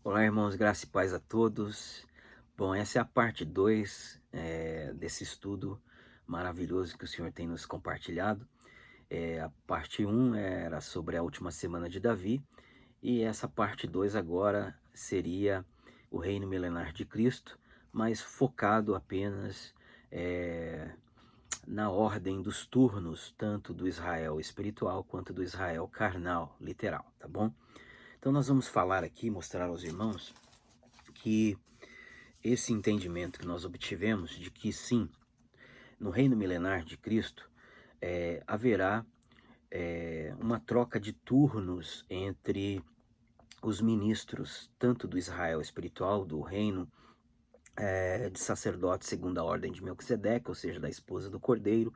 Olá, irmãos, graça e paz a todos. Bom, essa é a parte 2 desse estudo maravilhoso que o Senhor tem nos compartilhado. A parte um era sobre a última semana de Davi, e essa parte 2 agora seria o reino milenar de Cristo, mas focado apenas eh, na ordem dos turnos, tanto do Israel espiritual quanto do Israel carnal, literal, tá bom? Então nós vamos falar aqui, mostrar aos irmãos que esse entendimento que nós obtivemos de que sim, no reino milenar de Cristo, haverá uma troca de turnos entre os ministros, tanto do Israel espiritual, do reino de sacerdote segundo a ordem de Melquisedeque, ou seja, da esposa do Cordeiro,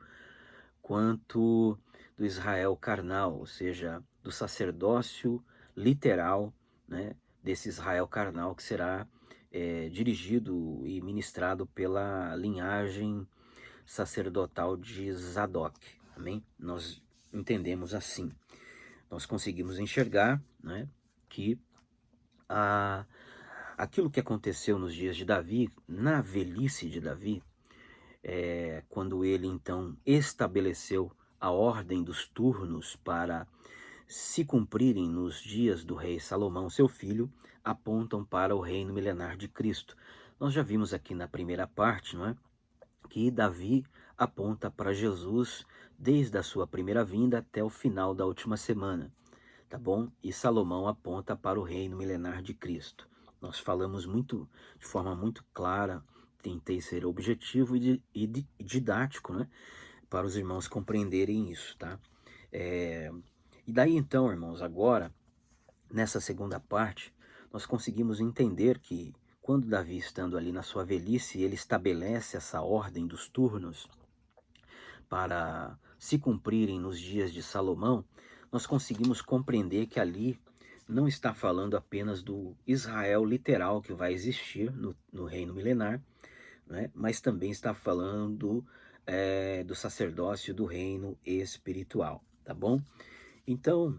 quanto do Israel carnal, ou seja, do sacerdócio literal, né, desse Israel carnal que será dirigido e ministrado pela linhagem sacerdotal de Zadok. Amém? Nós entendemos assim. Nós conseguimos enxergar, né, que a, aquilo que aconteceu nos dias de Davi, na velhice de Davi, quando ele então estabeleceu a ordem dos turnos para se cumprirem nos dias do rei Salomão, seu filho, apontam para o reino milenar de Cristo. Nós já vimos aqui na primeira parte, não é, que Davi aponta para Jesus desde a sua primeira vinda até o final da última semana, tá bom? E Salomão aponta para o reino milenar de Cristo. Nós falamos de forma muito clara, tentei ser objetivo e didático, né? Para os irmãos compreenderem isso, tá? É, e daí então, irmãos, agora, nessa segunda parte, nós conseguimos entender que quando Davi, estando ali na sua velhice, ele estabelece essa ordem dos turnos para se cumprirem nos dias de Salomão, nós conseguimos compreender que ali não está falando apenas do Israel literal que vai existir no reino milenar, né? Mas também está falando do sacerdócio do reino espiritual, tá bom? Então,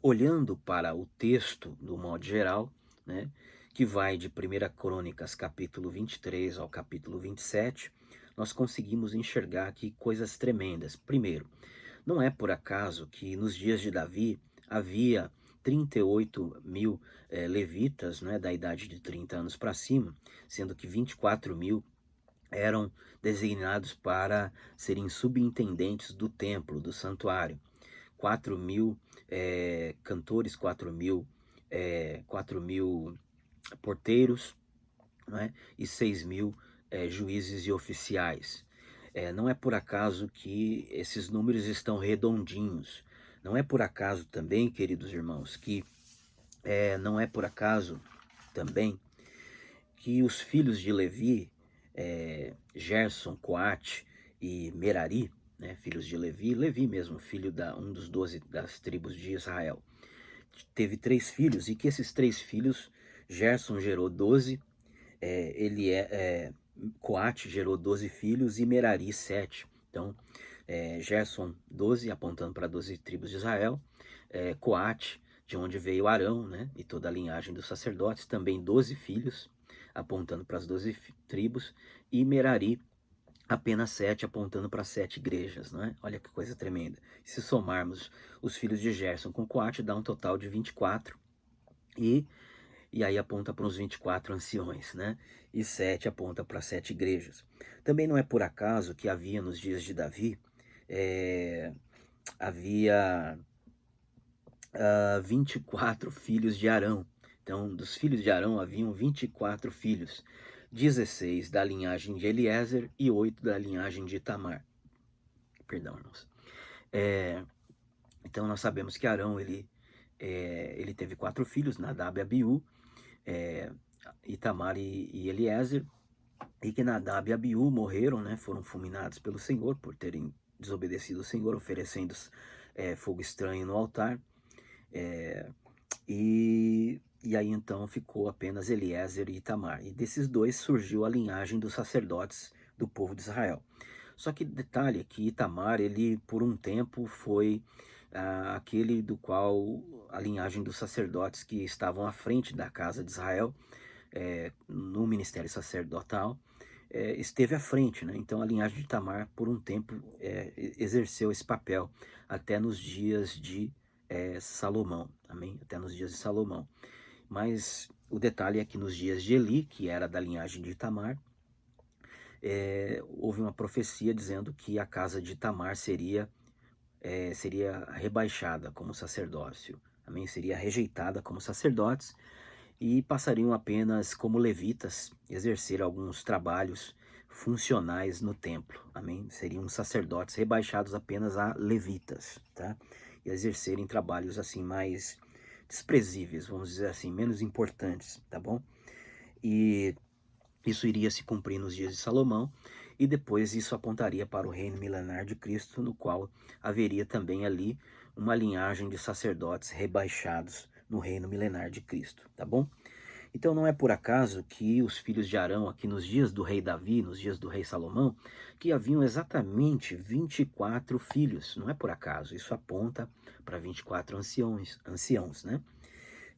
olhando para o texto do modo geral, né, que vai de 1 Crônicas capítulo 23 ao capítulo 27, nós conseguimos enxergar aqui coisas tremendas. Primeiro, não é por acaso que nos dias de Davi havia 38 mil levitas, né, da idade de 30 anos para cima, sendo que 24 mil eram designados para serem subintendentes do templo, do santuário. 4 mil cantores, 4 mil porteiros, né? E 6 mil juízes e oficiais. Não é por acaso que esses números estão redondinhos. Não é por acaso também, queridos irmãos, que não é por acaso também que os filhos de Levi, Gerson, Coate e Merari, né, filhos de Levi, Levi mesmo, filho um dos 12 das tribos de Israel, teve 3 filhos, e que esses 3 filhos, Gerson gerou 12, Coate gerou 12 filhos e Merari 7. Então, Gerson 12, apontando para 12 tribos de Israel, Coate, de onde veio Arão, né, e toda a linhagem dos sacerdotes, também 12 filhos, apontando para as 12 tribos, e Merari apenas 7, apontando para 7 igrejas, não é? Olha que coisa tremenda. Se somarmos os filhos de Gerson com Coate, dá um total de 24, e aí aponta para os 24 anciões, né? E 7 aponta para 7 igrejas. Também não é por acaso que havia nos dias de Davi, havia 24 filhos de Arão. Então, dos filhos de Arão haviam 24 filhos, 16 da linhagem de Eliezer e 8 da linhagem de Itamar. Perdão, irmãos. Então, nós sabemos que Arão, ele teve 4 filhos, Nadab e Abiú, Itamar e Eliezer, e que Nadab e Abiú morreram, né, foram fulminados pelo Senhor por terem desobedecido o Senhor, oferecendo fogo estranho no altar. E aí então ficou apenas Eliezer e Itamar. E desses dois surgiu a linhagem dos sacerdotes do povo de Israel. Só que detalhe é que Itamar, ele por um tempo foi aquele do qual a linhagem dos sacerdotes que estavam à frente da casa de Israel, no ministério sacerdotal, esteve à frente, né? Então a linhagem de Tamar, por um tempo, exerceu esse papel, até nos dias de Salomão, amém? Até nos dias de Salomão. Mas o detalhe é que nos dias de Eli, que era da linhagem de Tamar, houve uma profecia dizendo que a casa de Tamar seria rebaixada como sacerdócio, amém? Seria rejeitada como sacerdotes e passariam apenas como levitas, exercer alguns trabalhos funcionais no templo, amém? Seriam sacerdotes rebaixados apenas a levitas, tá? E exercerem trabalhos assim mais desprezíveis, vamos dizer assim, menos importantes, tá bom? E isso iria se cumprir nos dias de Salomão, e depois isso apontaria para o reino milenar de Cristo, no qual haveria também ali uma linhagem de sacerdotes rebaixados no reino milenar de Cristo, tá bom? Então não é por acaso que os filhos de Arão, aqui nos dias do rei Davi, nos dias do rei Salomão, que haviam exatamente 24 filhos. Não é por acaso, isso aponta para 24 anciãos, né?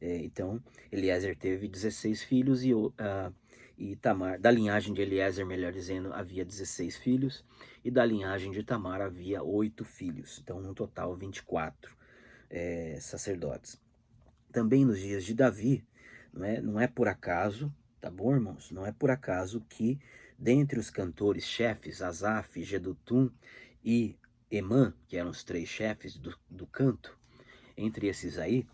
Então, Eliezer teve 16 filhos e Tamar, da linhagem de Eliezer, melhor dizendo, havia 16 filhos, e da linhagem de Tamar havia 8 filhos. Então, no total, 24 sacerdotes. Também nos dias de Davi, não é por acaso, tá bom, irmãos? Não é por acaso que, dentre os cantores chefes, Asaf, Jedutum e Emã, que eram os 3 chefes do canto, entre esses aí,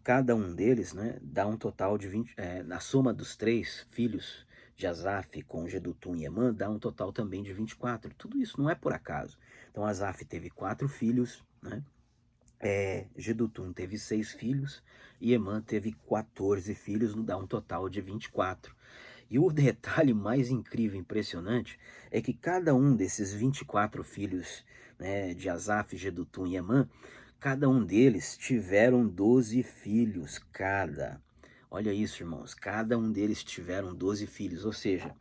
cada um deles, né, dá um total de 20, na soma dos 3 filhos de Asaf com Jedutum e Emã, dá um total também de 24. Tudo isso não é por acaso. Então Asaf teve 4 filhos, né? Jedutum teve 6 filhos e Emã teve 14 filhos, dá um total de 24. E o detalhe mais incrível e impressionante é que cada um desses 24 filhos, né, de Asaf, Jedutum e Emã, cada um deles tiveram 12 filhos cada. Olha isso, irmãos, cada um deles tiveram 12 filhos, ou seja,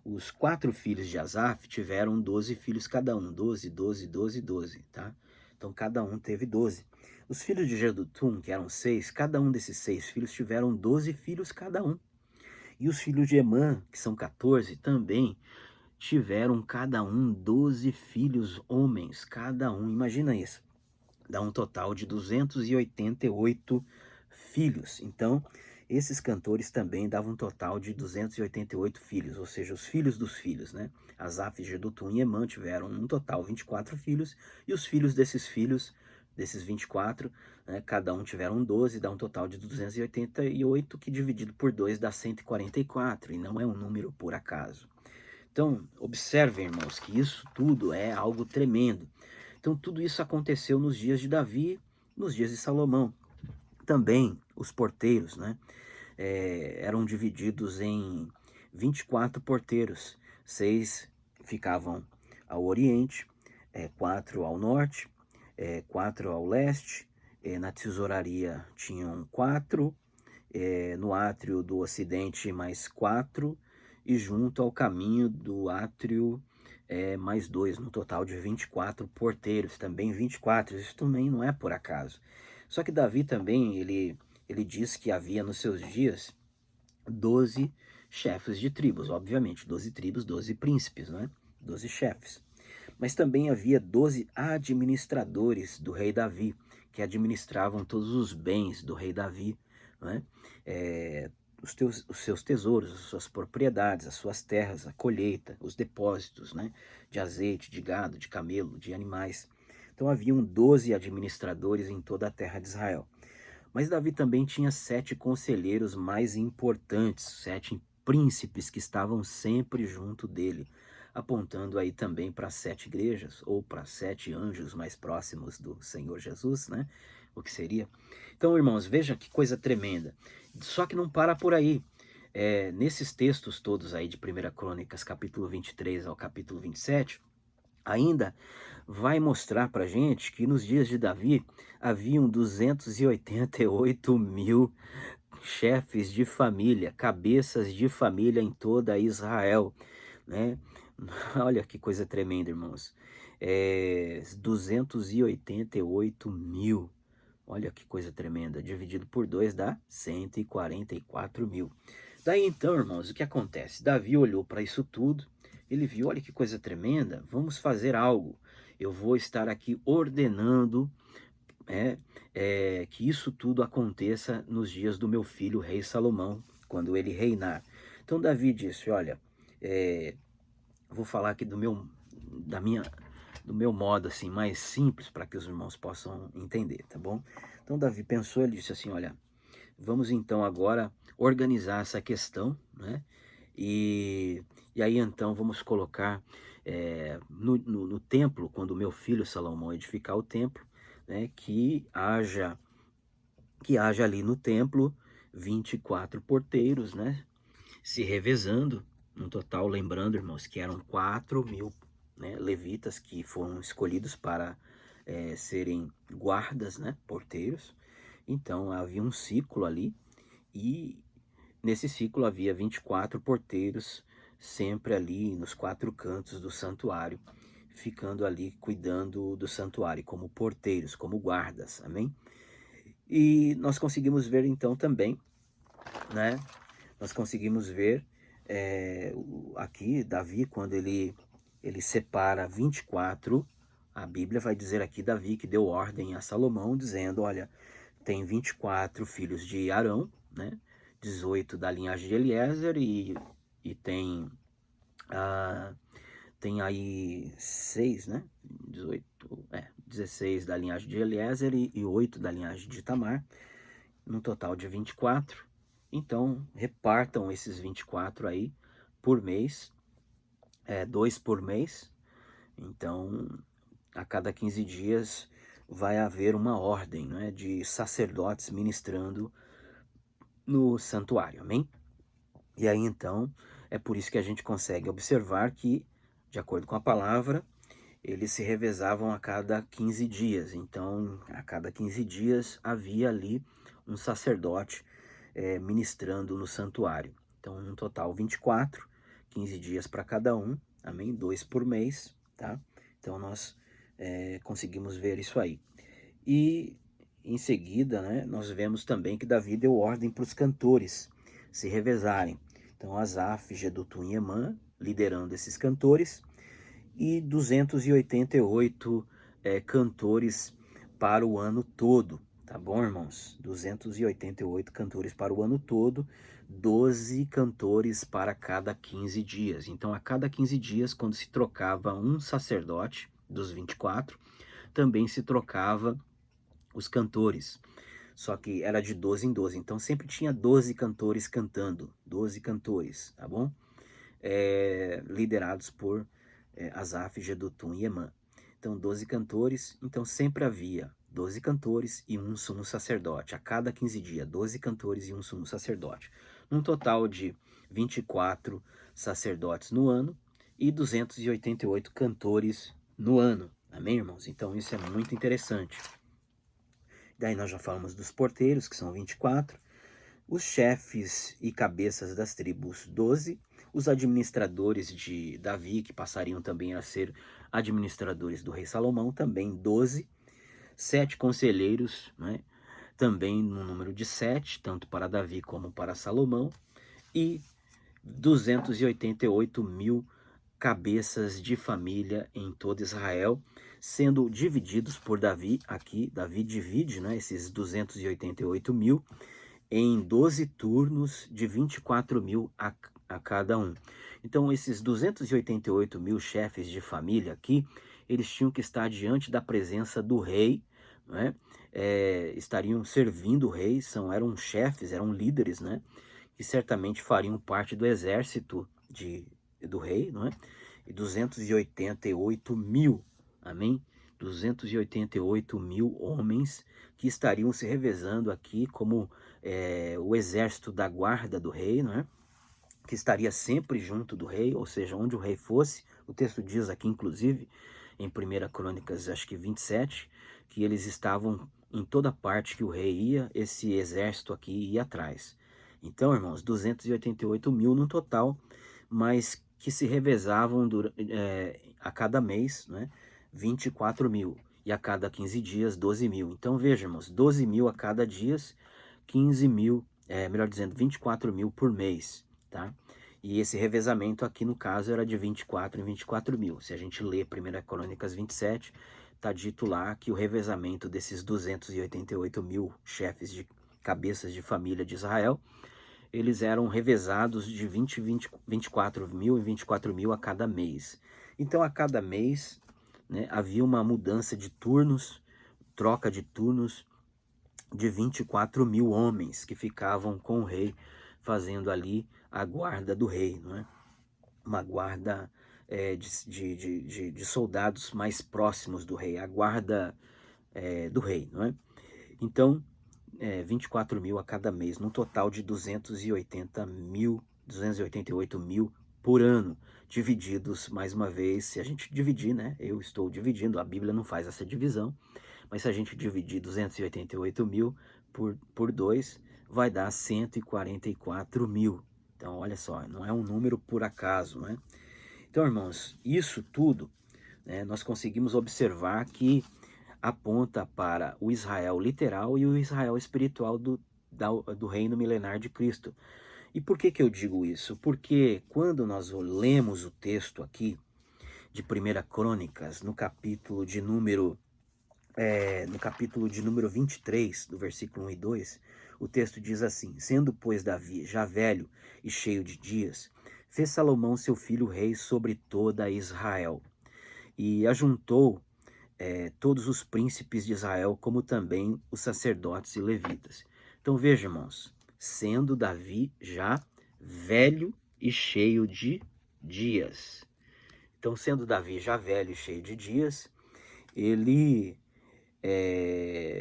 os 4 filhos de Asaf tiveram 12 filhos cada um, 12, 12, 12, 12, tá? Então cada um teve 12. Os filhos de Jedutum, que eram 6, cada um desses 6 filhos tiveram 12 filhos cada um. E os filhos de Emã, que são 14, também tiveram cada um 12 filhos homens, cada um. Imagina isso. Dá um total de 288 filhos. Então, esses cantores também davam um total de 288 filhos, ou seja, os filhos dos filhos, né? Asaf, Jedutum e Emã tiveram um total 24 filhos, e os filhos, desses 24, né, cada um tiveram 12, dá um total de 288, que dividido por 2 dá 144, e não é um número por acaso. Então, observem, irmãos, que isso tudo é algo tremendo. Então, tudo isso aconteceu nos dias de Davi, nos dias de Salomão. Também os porteiros, né, eram divididos em 24 porteiros. 6 ficavam ao oriente, 4 ao norte, 4 ao leste. Na tesouraria tinham 4, no átrio do ocidente mais 4, e junto ao caminho do átrio mais 2, no total de 24 porteiros, também 24, isso também não é por acaso. Só que Davi também, ele diz que havia nos seus dias 12 chefes de tribos, obviamente, 12 tribos, 12 príncipes, né? 12 chefes. Mas também havia 12 administradores do rei Davi, que administravam todos os bens do rei Davi, né? Os seus tesouros, as suas propriedades, as suas terras, a colheita, os depósitos, né, de azeite, de gado, de camelo, de animais. Então haviam 12 administradores em toda a terra de Israel. Mas Davi também tinha 7 conselheiros mais importantes, 7 príncipes que estavam sempre junto dele, apontando aí também para 7 igrejas, ou para 7 anjos mais próximos do Senhor Jesus, né? O que seria? Então, irmãos, veja que coisa tremenda. Só que não para por aí. Nesses textos todos aí de 1 Crônicas, capítulo 23 ao capítulo 27, ainda vai mostrar para gente que nos dias de Davi haviam 288 mil chefes de família, cabeças de família em toda Israel, né? Olha que coisa tremenda, irmãos. 288 mil. Olha que coisa tremenda, dividido por 2 dá 144 mil. Daí então, irmãos, o que acontece? Davi olhou para isso tudo, ele viu, olha que coisa tremenda, vamos fazer algo. Eu vou estar aqui ordenando é, que isso tudo aconteça nos dias do meu filho, o rei Salomão, quando ele reinar. Então Davi disse, olha, vou falar aqui do meu modo assim mais simples para que os irmãos possam entender, tá bom? Então Davi pensou, ele disse assim, olha, vamos então agora organizar essa questão, né? E aí então vamos colocar no templo, quando o meu filho Salomão edificar o templo, né, que haja ali no templo 24 porteiros, né, se revezando, no total, lembrando, irmãos, que eram 4.000, né, levitas que foram escolhidos para serem guardas, né, porteiros. Então havia um ciclo ali, e nesse ciclo havia 24 porteiros, sempre ali nos 4 cantos do santuário, ficando ali cuidando do santuário, como porteiros, como guardas, amém? E nós conseguimos ver então também, né? Nós conseguimos ver aqui Davi, quando ele separa 24, a Bíblia vai dizer aqui Davi que deu ordem a Salomão, dizendo, olha, tem 24 filhos de Arão, né? 18 da linhagem de Eliezer e tem aí 6, né? 16 da linhagem de Eliezer e 8 da linhagem de Itamar, num total de 24. Então, repartam esses 24 aí por mês, 2 por mês. Então, a cada 15 dias vai haver uma ordem, né, de sacerdotes ministrando no santuário, amém? E aí então, é por isso que a gente consegue observar que, de acordo com a palavra, eles se revezavam a cada 15 dias. Então, a cada 15 dias havia ali um sacerdote ministrando no santuário. Então, no total 24, 15 dias para cada um, amém? 2 por mês, tá? Então, nós conseguimos ver isso aí. E em seguida, né, nós vemos também que Davi deu ordem para os cantores se revezarem. Então, Asaf, Jedutum e Emã liderando esses cantores, e 288 cantores para o ano todo, tá bom, irmãos? 288 cantores para o ano todo, 12 cantores para cada 15 dias. Então, a cada 15 dias, quando se trocava um sacerdote dos 24, também se trocava os cantores. Só que era de 12 em 12, então sempre tinha 12 cantores cantando, 12 cantores, tá bom? Liderados por Asaf, Jedutum e Emã. Então 12 cantores, então sempre havia 12 cantores e um sumo sacerdote. A cada 15 dias, 12 cantores e um sumo sacerdote. Num total de 24 sacerdotes no ano e 288 cantores no ano. Amém, irmãos? Então isso é muito interessante. Daí nós já falamos dos porteiros, que são 24, os chefes e cabeças das tribos, 12, os administradores de Davi, que passariam também a ser administradores do rei Salomão, também 12, 7 conselheiros, né, também no número de 7, tanto para Davi como para Salomão, e 288 mil cabeças de família em todo Israel, sendo divididos por Davi. Aqui Davi divide, né, esses 288 mil em 12 turnos de 24 mil a cada um. Então esses 288 mil chefes de família aqui, eles tinham que estar diante da presença do rei, né? Estariam servindo o rei, eram chefes, eram líderes, né? Que certamente fariam parte do exército do rei, não é? E 288 mil, amém? 288 mil homens que estariam se revezando aqui como o exército da guarda do rei, não é? Que estaria sempre junto do rei, ou seja, onde o rei fosse. O texto diz aqui, inclusive, em 1 Crônicas, acho que 27, que eles estavam em toda parte que o rei ia, esse exército aqui ia atrás. Então, irmãos, 288 mil no total, mas que se revezavam a cada mês, né? 24 mil. E a cada 15 dias, 12 mil. Então, vejamos, 12 mil a cada dia, 15 mil, melhor dizendo, 24 mil por mês, tá? E esse revezamento aqui, no caso, era de 24 em 24 mil. Se a gente lê 1 Crônicas 27, está dito lá que o revezamento desses 288 mil chefes de cabeças de família de Israel, eles eram revezados de 24 mil em 24 mil a cada mês. Então, a cada mês, né, havia uma mudança de turnos, troca de turnos de 24 mil homens que ficavam com o rei, fazendo ali a guarda do rei, não é? Uma guarda de soldados mais próximos do rei, a guarda do rei, não é? Então, 24 mil a cada mês, num total de 288 mil por ano, divididos, mais uma vez, se a gente dividir, né? Eu estou dividindo, a Bíblia não faz essa divisão, mas se a gente dividir 288 mil por 2, vai dar 144 mil. Então, olha só, não é um número por acaso, né? Então, irmãos, isso tudo, né, nós conseguimos observar que aponta para o Israel literal e o Israel espiritual do reino milenar de Cristo. E por que eu digo isso? Porque quando nós lemos o texto aqui de 1 Crônicas, no capítulo de número 23, do versículo 1 e 2, o texto diz assim: Sendo, pois, Davi já velho e cheio de dias, fez Salomão seu filho rei sobre toda Israel, e ajuntou todos os príncipes de Israel, como também os sacerdotes e levitas. Então veja, irmãos, sendo Davi já velho e cheio de dias. Então, sendo Davi já velho e cheio de dias, ele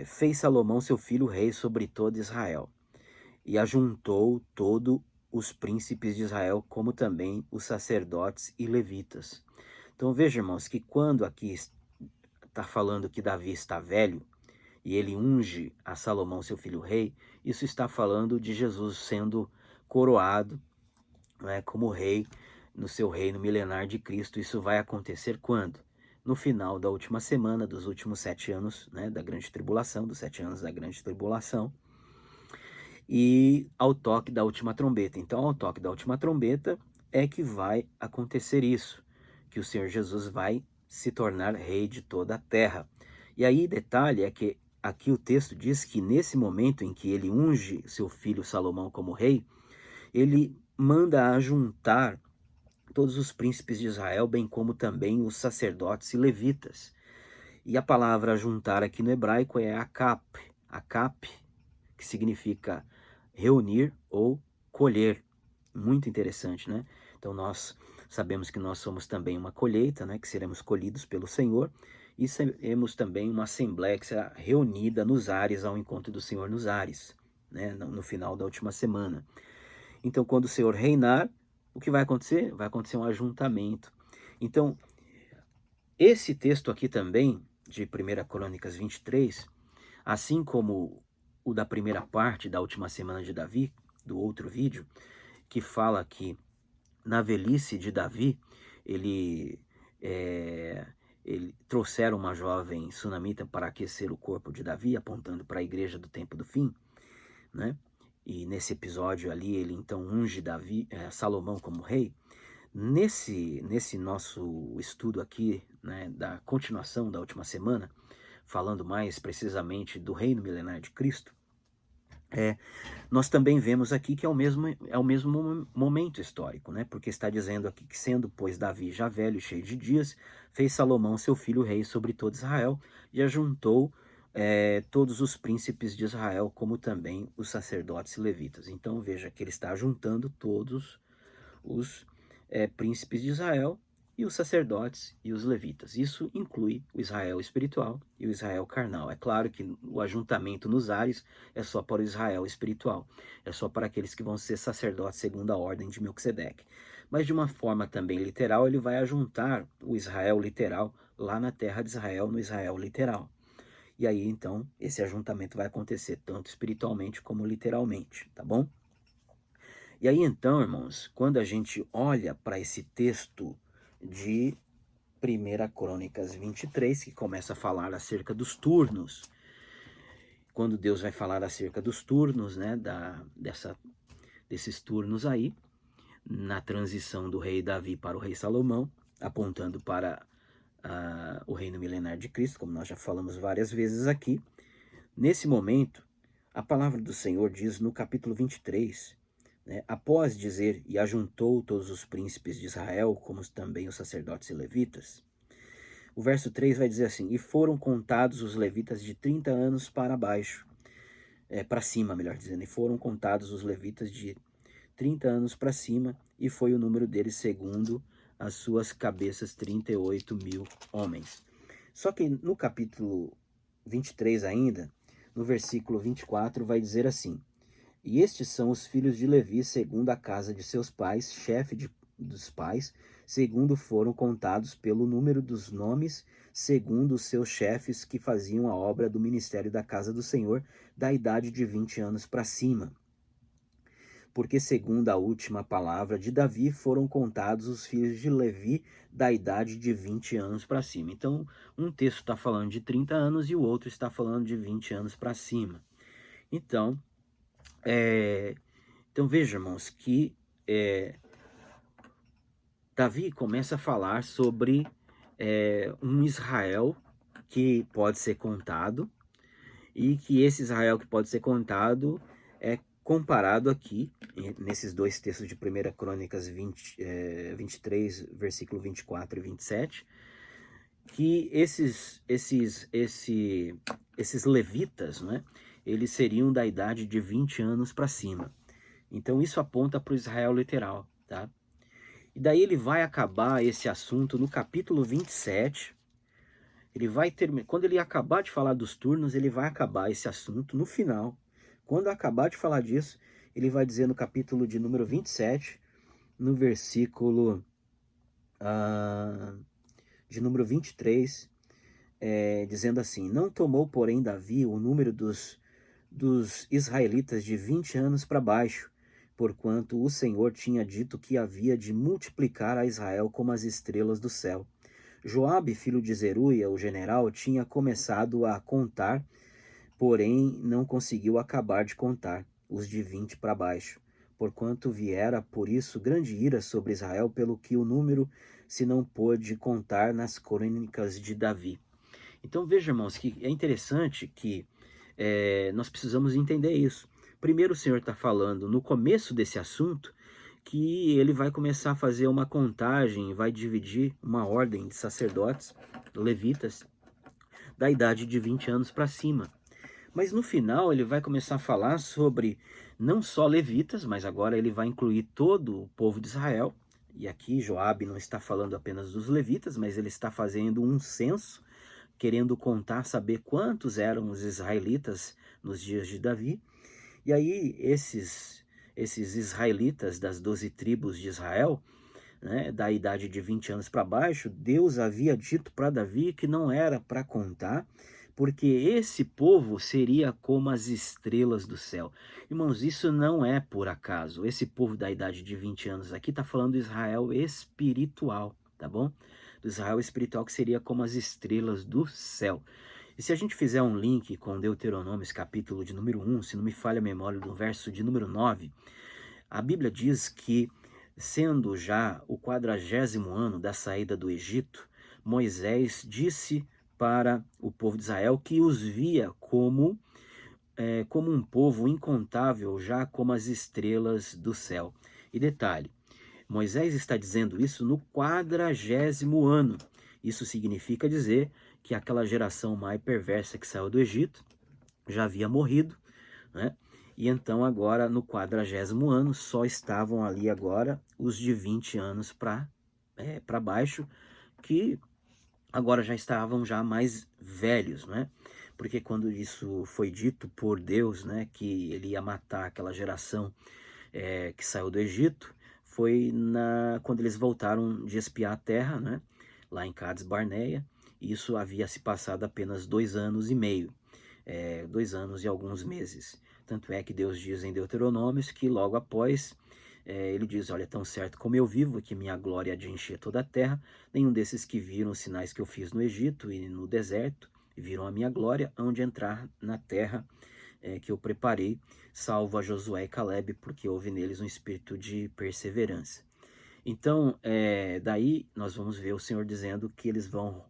fez Salomão seu filho rei sobre todo Israel, e ajuntou todos os príncipes de Israel, como também os sacerdotes e levitas. Então veja, irmãos, que quando aqui está falando que Davi está velho, e ele unge a Salomão seu filho rei, isso está falando de Jesus sendo coroado, né, como rei no seu reino milenar de Cristo. Isso vai acontecer quando? No final da última semana, dos últimos 7 anos, né, da grande tribulação, dos 7 anos da grande tribulação, e ao toque da última trombeta. Então, ao toque da última trombeta é que vai acontecer isso, que o Senhor Jesus vai se tornar rei de toda a terra. E aí, detalhe é que aqui o texto diz que nesse momento em que ele unge seu filho Salomão como rei, ele manda ajuntar todos os príncipes de Israel, bem como também os sacerdotes e levitas. E a palavra juntar aqui no hebraico é akap, que significa reunir ou colher. Muito interessante, né? Então nós sabemos que nós somos também uma colheita, né? Que seremos colhidos pelo Senhor, e seremos também uma assembleia que será reunida nos ares, ao encontro do Senhor nos ares, né? No final da última semana. Então, quando o Senhor reinar, o que vai acontecer? Vai acontecer um ajuntamento. Então, esse texto aqui também, de 1 Crônicas 23, assim como o da primeira parte da última semana de Davi, do outro vídeo, que fala que na velhice de Davi, ele trouxeram uma jovem sunamita para aquecer o corpo de Davi, apontando para a igreja do tempo do fim, né? E nesse episódio ali, ele então unge Salomão como rei. Nesse nosso estudo aqui, né, da continuação da última semana, falando mais precisamente do reino milenar de Cristo, nós também vemos aqui que é o mesmo momento histórico, né? Porque está dizendo aqui que, sendo, pois, Davi já velho e cheio de dias, fez Salomão seu filho rei sobre todo Israel, e ajuntou todos os príncipes de Israel, como também os sacerdotes e levitas. Então veja que ele está juntando todos os príncipes de Israel e os sacerdotes e os levitas. Isso inclui o Israel espiritual e o Israel carnal. É claro que o ajuntamento nos ares é só para o Israel espiritual, é só para aqueles que vão ser sacerdotes segundo a ordem de Melquisedeque. Mas de uma forma também literal, ele vai ajuntar o Israel literal lá na terra de Israel, no Israel literal. E aí, então, esse ajuntamento vai acontecer tanto espiritualmente como literalmente, tá bom? E aí, então, irmãos, quando a gente olha para esse texto de 1 Crônicas 23, que começa a falar acerca dos turnos. Quando Deus vai falar acerca dos turnos, né, desses turnos aí, na transição do rei Davi para o rei Salomão, apontando para o reino milenar de Cristo, como nós já falamos várias vezes aqui. Nesse momento, a palavra do Senhor diz no capítulo 23, né, após dizer, e ajuntou todos os príncipes de Israel, como também os sacerdotes e levitas, o verso 3 vai dizer assim, e foram contados os levitas de 30 anos para baixo, para cima, melhor dizendo, e foram contados os levitas de 30 anos para cima, e foi o número deles segundo as suas cabeças, 38.000 homens. Só que no capítulo 23 ainda, no versículo 24, vai dizer assim, e estes são os filhos de Levi, segundo a casa de seus pais, chefe dos pais, segundo foram contados pelo número dos nomes, segundo os seus chefes que faziam a obra do ministério da casa do Senhor, da idade de 20 anos para cima. Porque segundo a última palavra de Davi, foram contados os filhos de Levi da idade de 20 anos para cima. Então, um texto está falando de 30 anos e o outro está falando de 20 anos para cima. Então, veja, irmãos, que Davi começa a falar sobre um Israel que pode ser contado, e que esse Israel que pode ser contado é comparado aqui, nesses dois textos de 1 Crônicas 23, versículo 24 e 27, que esses levitas, né, eles seriam da idade de 20 anos para cima. Então isso aponta para o Israel literal, tá? E daí ele vai acabar esse assunto no capítulo 27, ele vai terminar, quando ele acabar de falar dos turnos, ele vai acabar esse assunto no final. Quando acabar de falar disso, ele vai dizer no capítulo de número 27, no versículo de número 23, dizendo assim, não tomou, porém, Davi o número dos israelitas de 20 anos para baixo, porquanto o Senhor tinha dito que havia de multiplicar a Israel como as estrelas do céu. Joabe, filho de Zeruia, o general, tinha começado a contar, porém não conseguiu acabar de contar os de 20 para baixo, porquanto viera por isso grande ira sobre Israel, pelo que o número se não pôde contar nas crônicas de Davi. Então veja, irmãos, que é interessante que nós precisamos entender isso. Primeiro o Senhor está falando no começo desse assunto que ele vai começar a fazer uma contagem, vai dividir uma ordem de sacerdotes, levitas, da idade de 20 anos para cima. Mas no final ele vai começar a falar sobre não só levitas, mas agora ele vai incluir todo o povo de Israel. E aqui Joabe não está falando apenas dos levitas, mas ele está fazendo um censo, querendo contar, saber quantos eram os israelitas nos dias de Davi. E aí esses israelitas das 12 tribos de Israel, né, da idade de 20 anos para baixo, Deus havia dito para Davi que não era para contar, porque esse povo seria como as estrelas do céu. Irmãos, isso não é por acaso. Esse povo da idade de 20 anos aqui está falando do Israel espiritual, tá bom? Do Israel espiritual que seria como as estrelas do céu. E se a gente fizer um link com Deuteronômio, capítulo de número 1, se não me falha a memória, do verso de número 9, a Bíblia diz que, sendo já o 40º ano da saída do Egito, Moisés disse para o povo de Israel que os via como um povo incontável, já como as estrelas do céu. E detalhe, Moisés está dizendo isso no 40º ano. Isso significa dizer que aquela geração mais perversa que saiu do Egito já havia morrido, né? E então agora no 40º ano só estavam ali agora os de 20 anos para baixo, que agora já estavam já mais velhos, né? Porque quando isso foi dito por Deus, né, que ele ia matar aquela geração que saiu do Egito, foi quando eles voltaram de espiar a terra, né, lá em Cades Barneia. Isso havia se passado apenas 2 anos e meio, 2 anos e alguns meses. Tanto é que Deus diz em Deuteronômio que logo após ele diz: olha, tão certo como eu vivo, que minha glória há de encher toda a terra, nenhum desses que viram os sinais que eu fiz no Egito e no deserto, e viram a minha glória, hão de entrar na terra que eu preparei, salvo a Josué e Caleb, porque houve neles um espírito de perseverança. Então, daí nós vamos ver o Senhor dizendo que eles vão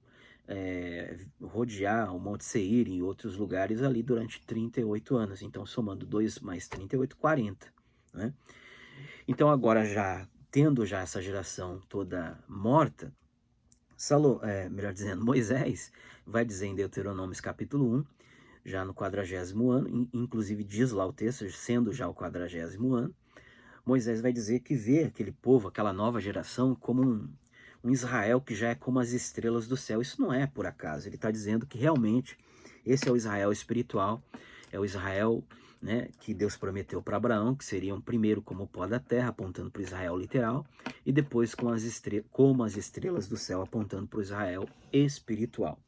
rodear o Monte Seir e outros lugares ali durante 38 anos. Então, somando 2 mais 38, 40, né? Então, agora já tendo já essa geração toda morta, melhor dizendo, Moisés vai dizer em Deuteronômios capítulo 1, já no 40º ano, inclusive diz lá o texto, sendo já o 40º ano, Moisés vai dizer que vê aquele povo, aquela nova geração, como um Israel que já é como as estrelas do céu. Isso não é por acaso, ele está dizendo que realmente esse é o Israel espiritual, é o Israel, né, que Deus prometeu para Abraão, que seriam primeiro como o pó da terra, apontando para o Israel literal, e depois como as estrelas do céu, apontando para o Israel espiritual.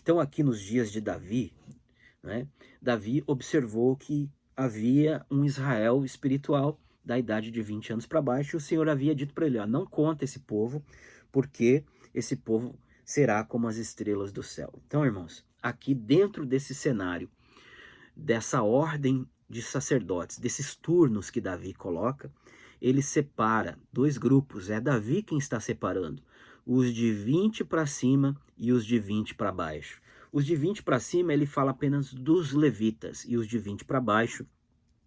Então aqui nos dias de Davi, né, Davi observou que havia um Israel espiritual da idade de 20 anos para baixo, e o Senhor havia dito para ele, ó, não conta esse povo, porque esse povo será como as estrelas do céu. Então, irmãos, aqui dentro desse cenário, dessa ordem de sacerdotes, desses turnos que Davi coloca, ele separa dois grupos, é Davi quem está separando, os de 20 para cima e os de 20 para baixo. Os de 20 para cima ele fala apenas dos levitas, e os de 20 para baixo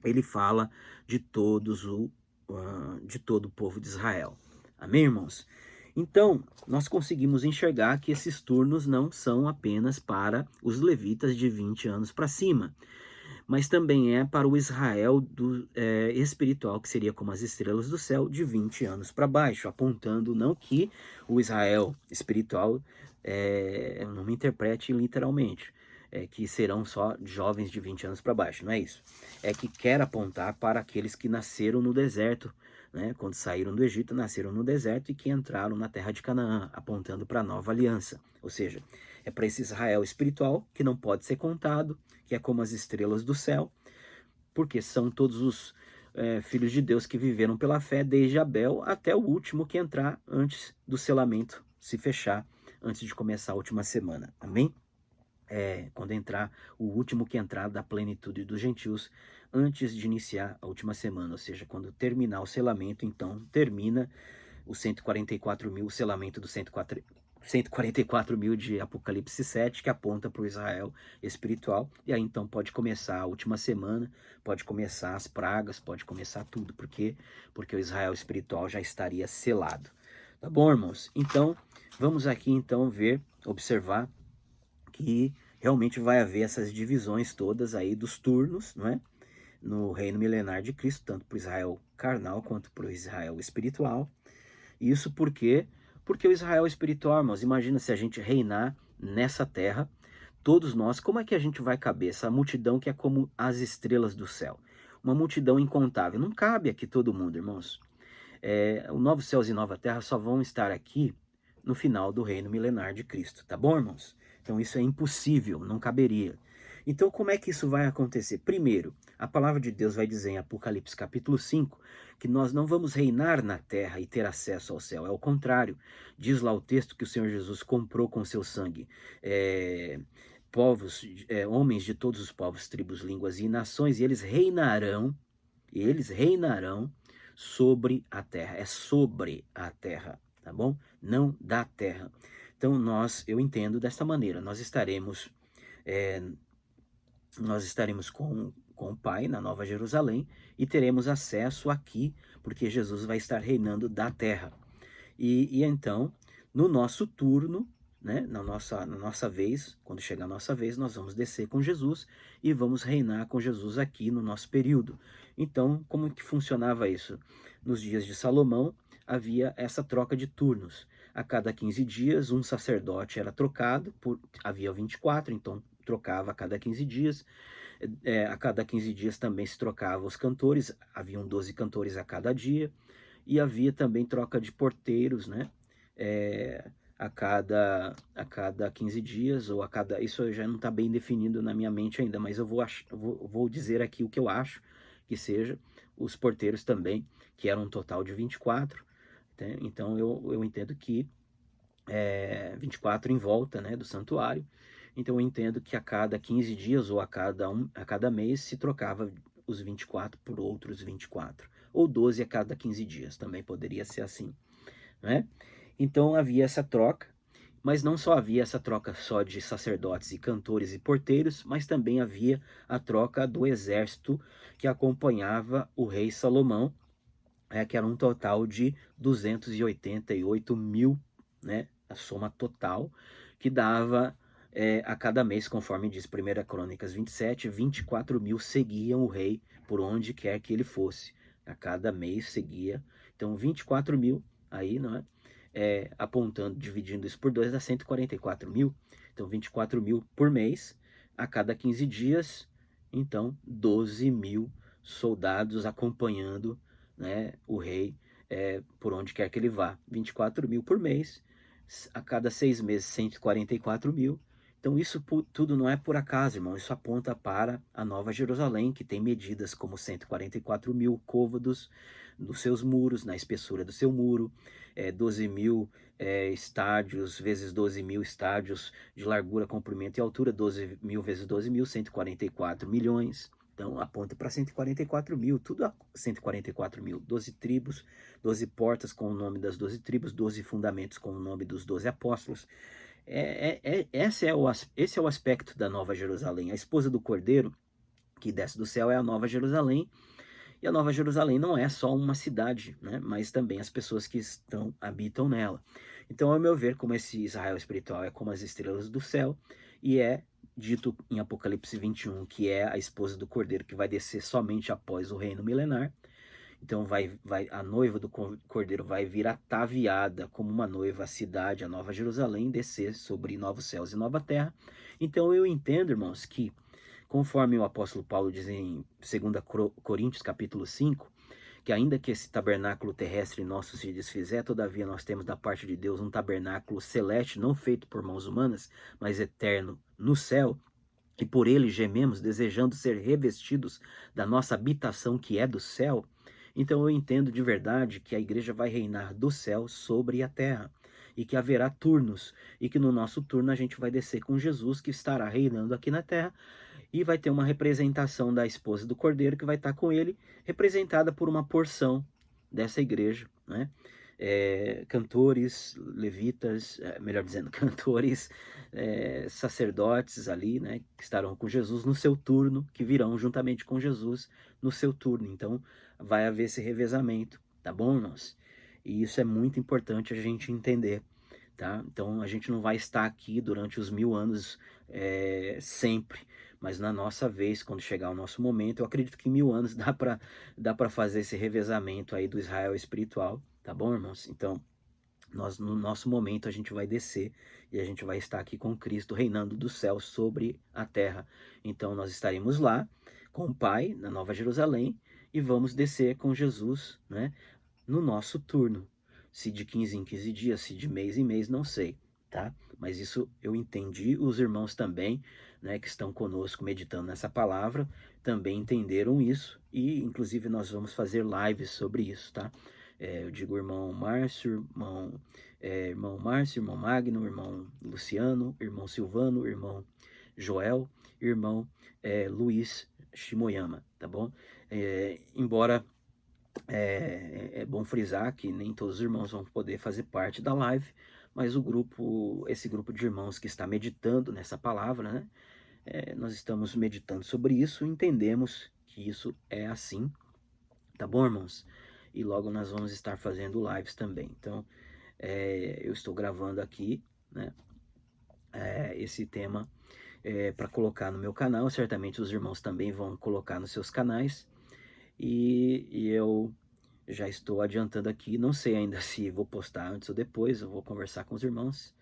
ele fala de de todo o povo de Israel. Amém, irmãos? Então, nós conseguimos enxergar que esses turnos não são apenas para os levitas de 20 anos para cima, mas também é para o Israel espiritual, que seria como as estrelas do céu, de 20 anos para baixo, apontando não que o Israel espiritual, não me interprete literalmente, que serão só jovens de 20 anos para baixo, não é isso. É que quer apontar para aqueles que nasceram no deserto, né? Quando saíram do Egito, nasceram no deserto e que entraram na terra de Canaã, apontando para a nova aliança. Ou seja, é para esse Israel espiritual que não pode ser contado, que é como as estrelas do céu, porque são todos os filhos de Deus que viveram pela fé, desde Abel até o último que entrar antes do selamento se fechar, antes de começar a última semana. Amém? Quando entrar o último que entrar da plenitude dos gentios, antes de iniciar a última semana, ou seja, quando terminar o selamento, então termina os 144 mil, o selamento dos 144 mil de Apocalipse 7, que aponta para o Israel espiritual, e aí então pode começar a última semana, pode começar as pragas, pode começar tudo, porque o Israel espiritual já estaria selado. Tá bom, irmãos? Então, vamos aqui então observar que realmente vai haver essas divisões todas aí dos turnos, não é? No reino milenar de Cristo, tanto para o Israel carnal quanto para o Israel espiritual. Isso porque o Israel espiritual, irmãos, imagina se a gente reinar nessa terra, todos nós, como é que a gente vai caber? Essa multidão que é como as estrelas do céu, uma multidão incontável, não cabe aqui todo mundo, irmãos. O novo céus e nova terra só vão estar aqui no final do reino milenar de Cristo, tá bom, irmãos? Então isso é impossível, não caberia. Então como é que isso vai acontecer? Primeiro, a palavra de Deus vai dizer em Apocalipse capítulo 5 que nós não vamos reinar na terra e ter acesso ao céu. É o contrário. Diz lá o texto que o Senhor Jesus comprou com seu sangue homens de todos os povos, tribos, línguas e nações, e eles reinarão sobre a terra. É sobre a terra, tá bom? Não da terra. Então eu entendo desta maneira, nós estaremos com o Pai na Nova Jerusalém e teremos acesso aqui, porque Jesus vai estar reinando da terra. E então, no nosso turno, né, na nossa vez, quando chegar a nossa vez, nós vamos descer com Jesus e vamos reinar com Jesus aqui no nosso período. Então, como que funcionava isso? Nos dias de Salomão, havia essa troca de turnos. A cada 15 dias, um sacerdote era trocado, havia 24, então trocava a cada 15 dias. A cada 15 dias também se trocava os cantores, haviam 12 cantores a cada dia, e havia também troca de porteiros, né? A cada 15 dias, ou isso já não está bem definido na minha mente ainda, mas eu vou dizer aqui o que eu acho, que seja, os porteiros também, que eram um total de 24, né? Então eu entendo que 24 em volta, né, do santuário. Então eu entendo que a cada 15 dias ou a cada mês se trocava os 24 por outros 24, ou 12 a cada 15 dias, também poderia ser assim, né? Então havia essa troca, mas não só havia essa troca só de sacerdotes e cantores e porteiros, mas também havia a troca do exército que acompanhava o rei Salomão, que era um total de 288 mil, né, a soma total, que dava a cada mês, conforme diz 1 Crônicas 27, 24 mil seguiam o rei por onde quer que ele fosse. A cada mês seguia. Então, 24 mil aí, não é? Apontando, dividindo isso por 2, dá 144 mil. Então, 24 mil por mês, a cada 15 dias, então, 12 mil soldados acompanhando, né, o rei por onde quer que ele vá. 24 mil por mês, a cada 6 meses, 144 mil. Então, isso tudo não é por acaso, irmão. Isso aponta para a Nova Jerusalém, que tem medidas como 144 mil côvados nos seus muros, na espessura do seu muro, 12 mil estádios, vezes 12 mil estádios de largura, comprimento e altura, 12 mil vezes 12 mil, 144 milhões. Então aponta para 144 mil, tudo a 144 mil, 12 tribos, 12 portas com o nome das 12 tribos, 12 fundamentos com o nome dos 12 apóstolos. Esse é o aspecto da Nova Jerusalém. A esposa do Cordeiro, que desce do céu, é a Nova Jerusalém. E a Nova Jerusalém não é só uma cidade, né, mas também as pessoas que habitam nela. Então, ao meu ver, como esse Israel espiritual é como as estrelas do céu, e é dito em Apocalipse 21 que é a esposa do Cordeiro que vai descer somente após o reino milenar. Então a noiva do Cordeiro vai vir ataviada como uma noiva à cidade, a Nova Jerusalém, descer sobre novos céus e nova terra. Então eu entendo, irmãos, que conforme o apóstolo Paulo diz em 2 Coríntios capítulo 5, que ainda que esse tabernáculo terrestre nosso se desfizer, todavia nós temos da parte de Deus um tabernáculo celeste, não feito por mãos humanas, mas eterno no céu, e por ele gememos, desejando ser revestidos da nossa habitação que é do céu. Então eu entendo de verdade que a igreja vai reinar do céu sobre a terra, e que haverá turnos, e que no nosso turno a gente vai descer com Jesus, que estará reinando aqui na terra, e vai ter uma representação da esposa do Cordeiro que vai estar com ele, representada por uma porção dessa igreja, né? Cantores, levitas, melhor dizendo, cantores, sacerdotes ali, né, que estarão com Jesus no seu turno, que virão juntamente com Jesus no seu turno. Então, vai haver esse revezamento, tá bom, irmãos? E isso é muito importante a gente entender, tá? Então, a gente não vai estar aqui durante os 1000 anos sempre, mas na nossa vez, quando chegar o nosso momento, eu acredito que em 1000 anos dá para fazer esse revezamento aí do Israel espiritual, tá bom, irmãos? Então, no nosso momento, a gente vai descer e a gente vai estar aqui com Cristo reinando do céu sobre a terra. Então, nós estaremos lá com o Pai, na Nova Jerusalém, e vamos descer com Jesus, né, no nosso turno. Se de 15 em 15 dias, se de mês em mês, não sei, tá? Mas isso eu entendi, os irmãos também, né, que estão conosco meditando nessa palavra, também entenderam isso, e inclusive nós vamos fazer lives sobre isso, tá? Eu digo irmão Márcio, irmão Márcio, irmão Magno, irmão Luciano, irmão Silvano, irmão Joel, irmão Luiz Shimoyama, tá bom? Embora é bom frisar que nem todos os irmãos vão poder fazer parte da live, mas esse grupo de irmãos que está meditando nessa palavra, né? Nós estamos meditando sobre isso, entendemos que isso é assim, tá bom, irmãos? E logo nós vamos estar fazendo lives também. Então, eu estou gravando aqui, né, esse tema para colocar no meu canal. Certamente os irmãos também vão colocar nos seus canais. E eu já estou adiantando aqui, não sei ainda se vou postar antes ou depois, eu vou conversar com os irmãos,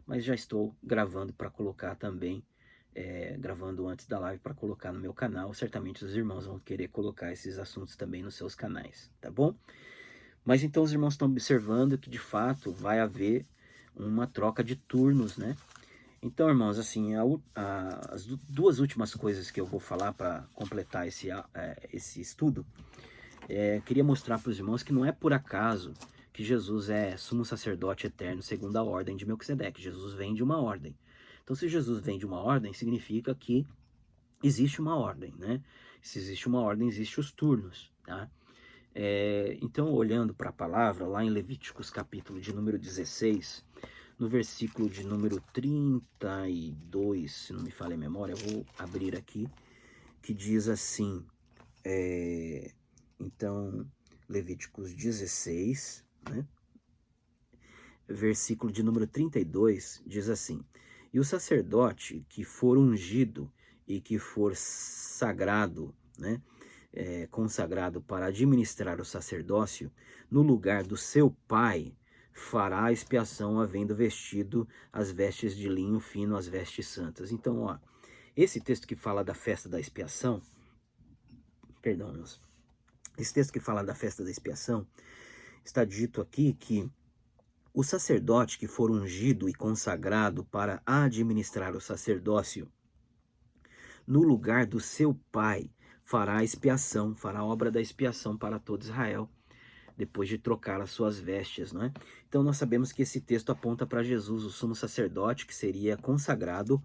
mas já estou gravando para colocar também, gravando antes da live para colocar no meu canal. Certamente os irmãos vão querer colocar esses assuntos também nos seus canais, tá bom? Mas então os irmãos estão observando que de fato vai haver uma troca de turnos, né? Então, irmãos, assim, as duas últimas coisas que eu vou falar para completar esse estudo, queria mostrar para os irmãos que não é por acaso que Jesus é sumo sacerdote eterno segundo a ordem de Melquisedeque. Jesus vem de uma ordem. Então, se Jesus vem de uma ordem, significa que existe uma ordem, né? Se existe uma ordem, existem os turnos, tá? Então, olhando para a palavra, lá em Levíticos capítulo de número 16, no versículo de número 32, se não me falha a memória, eu vou abrir aqui, que diz assim, então, Levíticos 16, né? Versículo de número 32, diz assim: E o sacerdote que for ungido e que for sagrado, né? Consagrado para administrar o sacerdócio, no lugar do seu pai, fará a expiação, havendo vestido as vestes de linho fino, as vestes santas. Então, ó, esse texto que fala da festa da expiação, perdão, meus, esse texto que fala da festa da expiação, está dito aqui que o sacerdote que for ungido e consagrado para administrar o sacerdócio, no lugar do seu pai, fará a expiação, fará a obra da expiação para todo Israel, depois de trocar as suas vestes, não é? Então nós sabemos que esse texto aponta para Jesus, o sumo sacerdote, que seria consagrado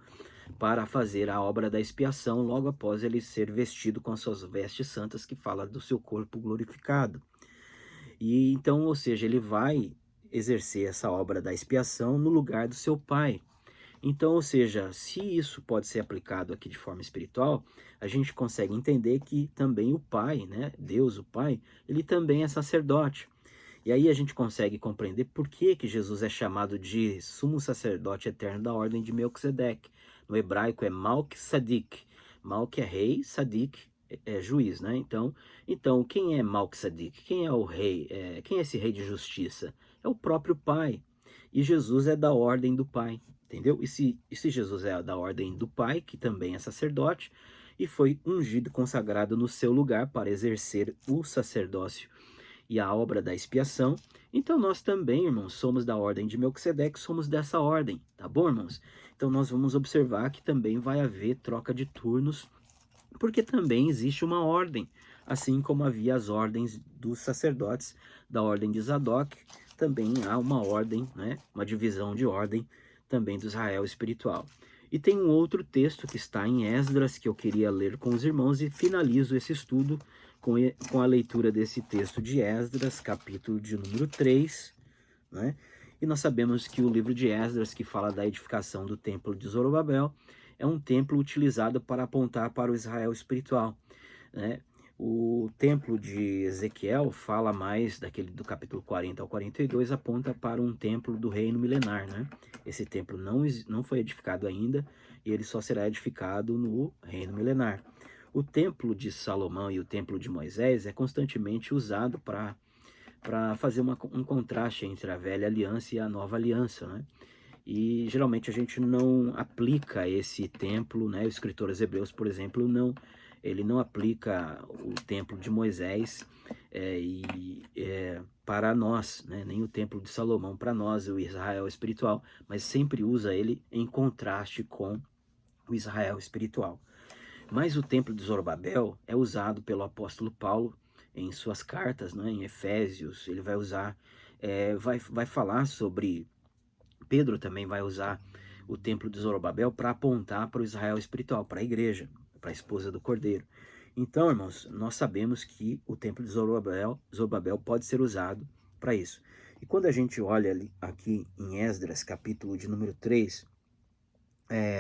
para fazer a obra da expiação, logo após ele ser vestido com as suas vestes santas, que fala do seu corpo glorificado. E então, ou seja, ele vai exercer essa obra da expiação no lugar do seu pai. Então, ou seja, se isso pode ser aplicado aqui de forma espiritual, a gente consegue entender que também o Pai, né, Deus, o Pai, ele também é sacerdote. E aí a gente consegue compreender por que Jesus é chamado de sumo sacerdote eterno da ordem de Melquisedeque. No hebraico é Malk Sadik. Malk é rei, Sadik é juiz, né? Então quem é Malk Sadik? Quem é o rei? Quem é esse rei de justiça? É o próprio Pai. E Jesus é da ordem do Pai. Entendeu? E se Jesus é da ordem do Pai, que também é sacerdote, e foi ungido e consagrado no seu lugar para exercer o sacerdócio e a obra da expiação, então nós também, irmãos, somos da ordem de Melquisedeque, somos dessa ordem, tá bom, irmãos? Então nós vamos observar que também vai haver troca de turnos, porque também existe uma ordem, assim como havia as ordens dos sacerdotes da ordem de Zadok, também há uma ordem, né, uma divisão de ordem também do Israel espiritual. E tem um outro texto que está em Esdras que eu queria ler com os irmãos e finalizo esse estudo com a leitura desse texto de Esdras, capítulo de número 3, né? E nós sabemos que o livro de Esdras, que fala da edificação do templo de Zorobabel, é um templo utilizado para apontar para o Israel espiritual, né? O templo de Ezequiel fala mais daquele do capítulo 40 ao 42, aponta para um templo do reino milenar, né? Esse templo não foi edificado ainda e ele só será edificado no reino milenar. O templo de Salomão e o templo de Moisés é constantemente usado para fazer um contraste entre a velha aliança e a nova aliança, né? E geralmente a gente não aplica esse templo, né? Os escritores hebreus, por exemplo, ele não aplica o templo de Moisés para nós, né? Nem o templo de Salomão para nós, o Israel espiritual, mas sempre usa ele em contraste com o Israel espiritual. Mas o templo de Zorobabel é usado pelo apóstolo Paulo em suas cartas, né? Em Efésios, ele vai usar, vai falar sobre, Pedro também vai usar o templo de Zorobabel para apontar para o Israel espiritual, para a igreja, para a esposa do Cordeiro. Então, irmãos, nós sabemos que o templo de Zorobabel pode ser usado para isso. E quando a gente olha ali, aqui em Esdras, capítulo de número 3,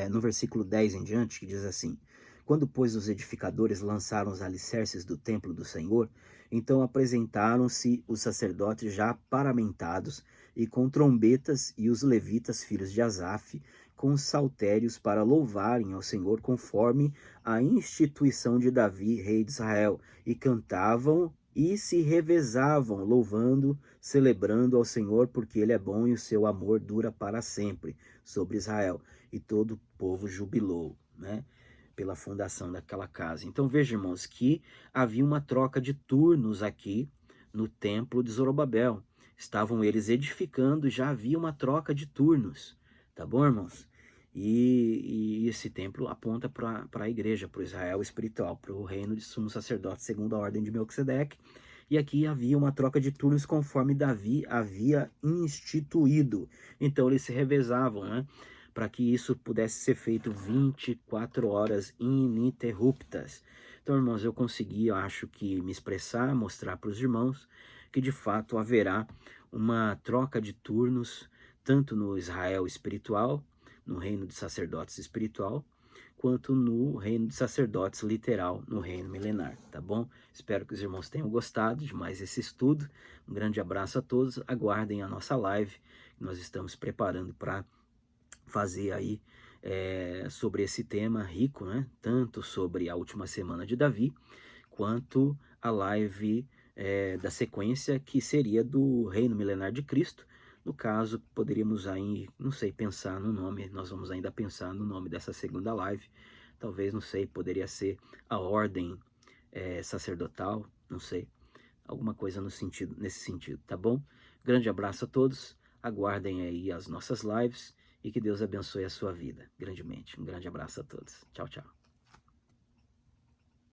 no versículo 10 em diante, que diz assim: Quando, pois, os edificadores lançaram os alicerces do templo do Senhor, então apresentaram-se os sacerdotes já paramentados e com trombetas, e os levitas, filhos de Asaf, com saltérios para louvarem ao Senhor conforme a instituição de Davi, rei de Israel, e cantavam e se revezavam, louvando, celebrando ao Senhor, porque ele é bom e o seu amor dura para sempre sobre Israel. E todo o povo jubilou, né, pela fundação daquela casa. Então veja, irmãos, que havia uma troca de turnos aqui no templo de Zorobabel. Estavam eles edificando, já havia uma troca de turnos, tá bom, irmãos? E esse templo aponta para a igreja, para o Israel espiritual, para o reino de sumo sacerdote segundo a ordem de Melquisedeque. E aqui havia uma troca de turnos conforme Davi havia instituído. Então eles se revezavam, né? Para que isso pudesse ser feito 24 horas ininterruptas. Então, irmãos, eu consegui, eu acho que me expressar, mostrar para os irmãos que de fato haverá uma troca de turnos, tanto no Israel espiritual, no reino de sacerdotes espiritual, quanto no reino de sacerdotes literal, no reino milenar, tá bom? Espero que os irmãos tenham gostado de mais esse estudo. Um grande abraço a todos. Aguardem a nossa live, que nós estamos preparando para fazer aí sobre esse tema rico, né? Tanto sobre a última semana de Davi, quanto a live da sequência que seria do reino milenar de Cristo. No caso, poderíamos aí, não sei, pensar no nome, nós vamos ainda pensar no nome dessa segunda live. Talvez, não sei, poderia ser a ordem sacerdotal, não sei, alguma coisa no sentido, nesse sentido, tá bom? Grande abraço a todos, aguardem aí as nossas lives e que Deus abençoe a sua vida grandemente. Um grande abraço a todos. Tchau, tchau.